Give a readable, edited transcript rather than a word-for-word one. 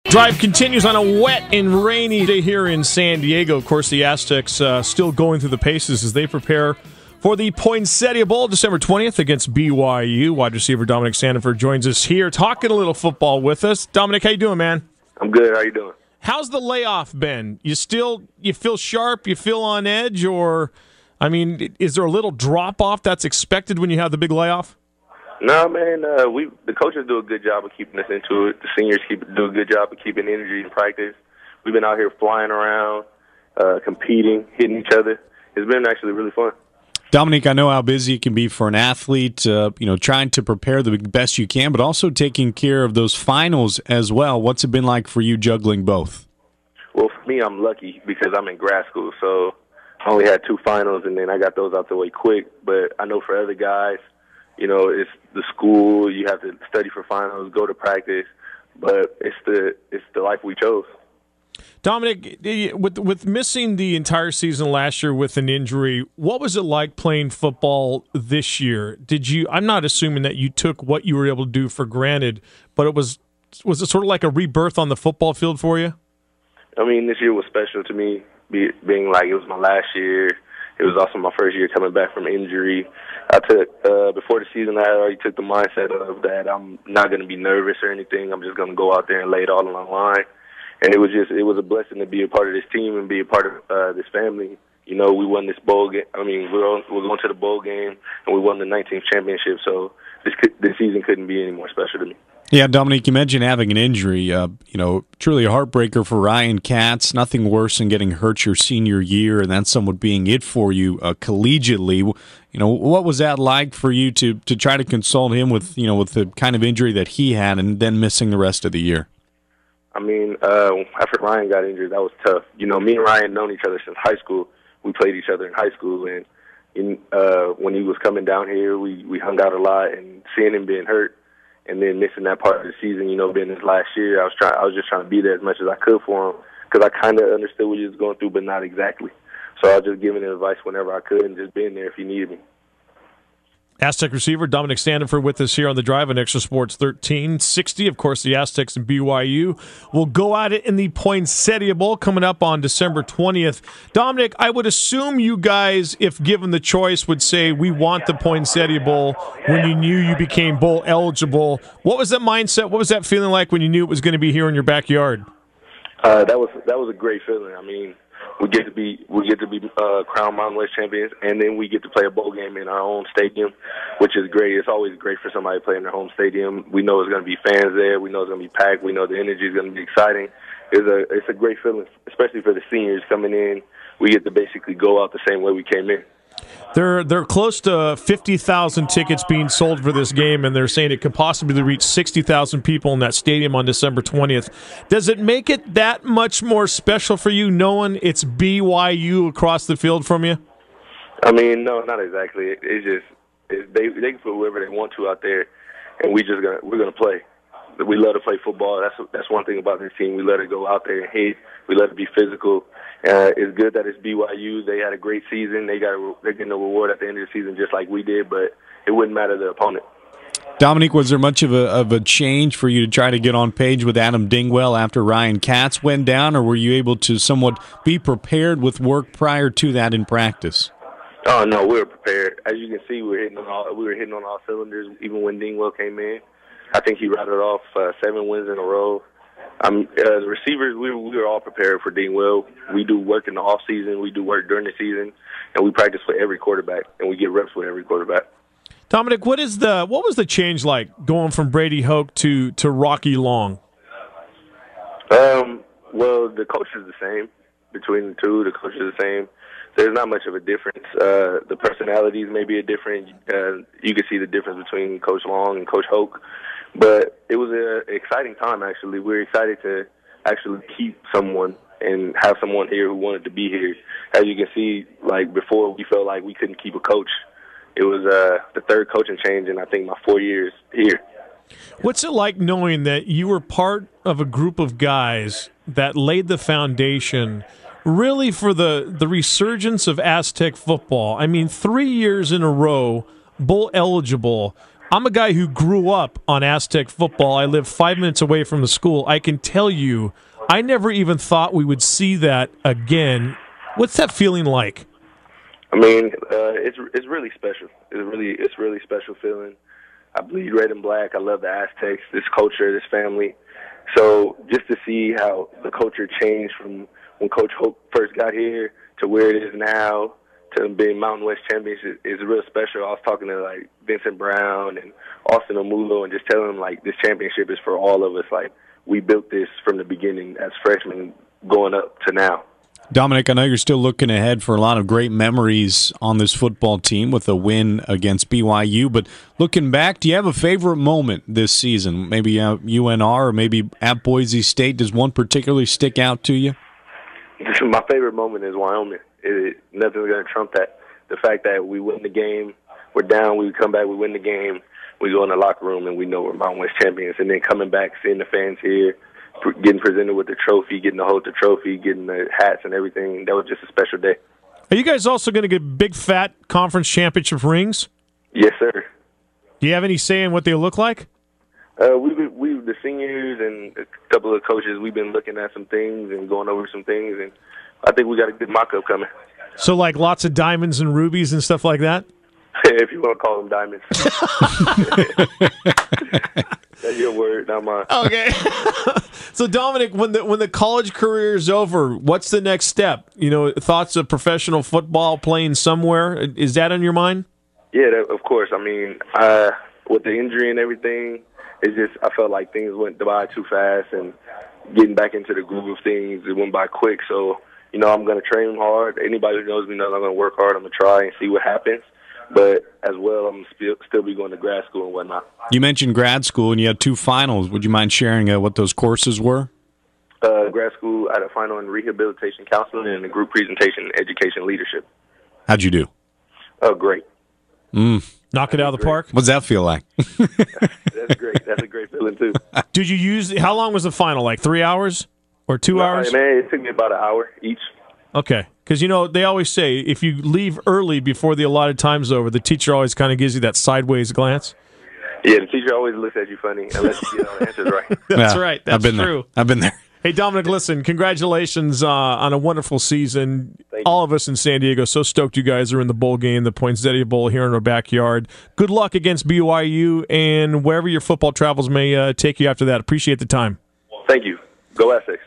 Drive continues on a wet and rainy day here in San Diego. Of course, the Aztecs still going through the paces as they prepare for the Poinsettia Bowl, December 20th against BYU. Wide receiver Dominique Sandifer joins us here, talking a little football with us. Dominic, how you doing, man? I'm good. How you doing? How's the layoff been? You feel sharp? You feel on edge? Or, I mean, is there a little drop-off that's expected when you have the big layoff? No, man. The coaches do a good job of keeping us into it. The seniors do a good job of keeping energy in practice. We've been out here flying around, competing, hitting each other. It's been actually really fun. Dominique, I know how busy it can be for an athlete, trying to prepare the best you can, but also taking care of those finals as well. What's it been like for you juggling both? Well, for me, I'm lucky because I'm in grad school, so I only had 2 finals, and then I got those out the way quick. But I know for other guys, it's the school. You have to study for finals, go to practice, but it's the life we chose. Dominic, with missing the entire season last year with an injury, what was it like playing football this year? I'm not assuming that you took what you were able to do for granted, but was it sort of like a rebirth on the football field for you? I mean, this year was special to me, being like it was my last year. It was also my first year coming back from injury. I took before the season, I already took the mindset of that I'm not going to be nervous or anything. I'm just going to go out there and lay it all on the line. And it was a blessing to be a part of this team and be a part of this family. We won this bowl game. I mean, we're going to the bowl game, and we won the 19th championship. So this season couldn't be any more special to me. Yeah, Dominique, you mentioned having an injury. Truly a heartbreaker for Ryan Katz. Nothing worse than getting hurt your senior year, and that's somewhat being it for you collegiately. What was that like for you to try to console him with the kind of injury that he had, and then missing the rest of the year? I mean, after Ryan got injured, that was tough. Me and Ryan known each other since high school. We played each other in high school, and when he was coming down here, we hung out a lot. And seeing him being hurt, and then missing that part of the season, being his last year, I was just trying to be there as much as I could for him because I kind of understood what he was going through, but not exactly. So I was just giving him advice whenever I could and just being there if he needed me. Aztec receiver Dominique Sandifer with us here on the Drive on Xtra Sports 1360. Of course, the Aztecs and BYU will go at it in the Poinsettia Bowl coming up on December 20th. Dominic, I would assume you guys, if given the choice, would say we want the Poinsettia Bowl when you knew you became bowl eligible. What was that mindset? What was that feeling like when you knew it was going to be here in your backyard? That was a great feeling. I mean, we get to be crowned Mountain West champions, and then we get to play a bowl game in our own stadium, which is great. It's always great for somebody to play in their home stadium. We know it's going to be fans there. We know it's going to be packed. We know the energy is going to be exciting. It's a great feeling, especially for the seniors coming in. We get to basically go out the same way we came in. They're close to 50,000 tickets being sold for this game, and they're saying it could possibly reach 60,000 people in that stadium on December 20th. Does it make it that much more special for you knowing it's BYU across the field from you? I mean, no, not exactly. They can put whoever they want to out there, and we're gonna play. We love to play football. That's one thing about this team. We let it go out there and hit. We let it be physical. It's good that it's BYU. They had a great season. They're getting a reward at the end of the season just like we did, but it wouldn't matter the opponent. Dominique, was there much of a change for you to try to get on page with Adam Dingwell after Ryan Katz went down, or were you able to somewhat be prepared with work prior to that in practice? Oh, no, we were prepared. As you can see, we were hitting on all cylinders even when Dingwell came in. I think he rattled off 7 wins in a row. The receivers, we were all prepared for Dingwell. We do work in the off season, we do work during the season, and we practice with every quarterback, and we get reps with every quarterback. Dominic, what was the change like going from Brady Hoke to Rocky Long? Well, the coach is the same between the two. The coach is the same. There's not much of a difference. The personalities may be different. You can see the difference between Coach Long and Coach Hoke. But it was an exciting time, actually. We were excited to actually keep someone and have someone here who wanted to be here. As you can see, like before, we felt like we couldn't keep a coach. It was the third coaching change in, I think, my 4 years here. What's it like knowing that you were part of a group of guys that laid the foundation really for the resurgence of Aztec football? I mean, 3 years in a row, bowl eligible. I'm a guy who grew up on Aztec football. I live 5 minutes away from the school. I can tell you, I never even thought we would see that again. What's that feeling like? I mean, it's really special. It's really special feeling. I bleed red and black. I love the Aztecs, this culture, this family. So just to see how the culture changed from when Coach Hope first got here to where it is now, to being Mountain West champions is real special. I was talking to like Vincent Brown and Austin Omulo and just telling them like this championship is for all of us. Like we built this from the beginning as freshmen going up to now. Dominic, I know you're still looking ahead for a lot of great memories on this football team with a win against BYU, but looking back, do you have a favorite moment this season? Maybe at UNR or maybe at Boise State? Does one particularly stick out to you? My favorite moment is Wyoming. Nothing's going to trump that. The fact that we win the game, we're down, we come back, we win the game, we go in the locker room and we know we're Mountain West champions. And then coming back, seeing the fans here, getting presented with the trophy, getting to hold the trophy, getting the hats and everything, that was just a special day. Are you guys also going to get big, fat conference championship rings? Yes, sir. Do you have any say in what they look like? We the seniors and a couple of coaches, we've been looking at some things and going over some things, and I think we got a good mock-up coming. So like lots of diamonds and rubies and stuff like that? If you want to call them diamonds. That's your word, not mine. Okay. So Dominic, when the college career is over, what's the next step? You know, thoughts of professional football, playing somewhere? Is that on your mind? Yeah, of course. I mean, with the injury and everything, it's just I felt like things went by too fast, and getting back into the groove of things, it went by quick. So, you know, I'm going to train hard. Anybody who knows me knows I'm going to work hard. I'm going to try and see what happens. But as well, I'm still be going to grad school and whatnot. You mentioned grad school, and you had 2 finals. Would you mind sharing what those courses were? Grad school, I had a final in rehabilitation counseling and a group presentation in education leadership. How'd you do? Oh, great. Knock it out of the park? What's that feel like? That's great. That's a great feeling, too. Did you use – how long was the final, like 3 hours or 2 hours? Man, it took me about an hour each. Okay. Because, you know, they always say if you leave early before the allotted time's over, the teacher always kind of gives you that sideways glance. Yeah, the teacher always looks at you funny unless you get all the answers right. That's right. That's true. I've been there. Hey, Dominic, listen, congratulations on a wonderful season. All of us in San Diego, so stoked you guys are in the bowl game, the Poinsettia Bowl here in our backyard. Good luck against BYU and wherever your football travels may take you after that. Appreciate the time. Thank you. Go Aztecs.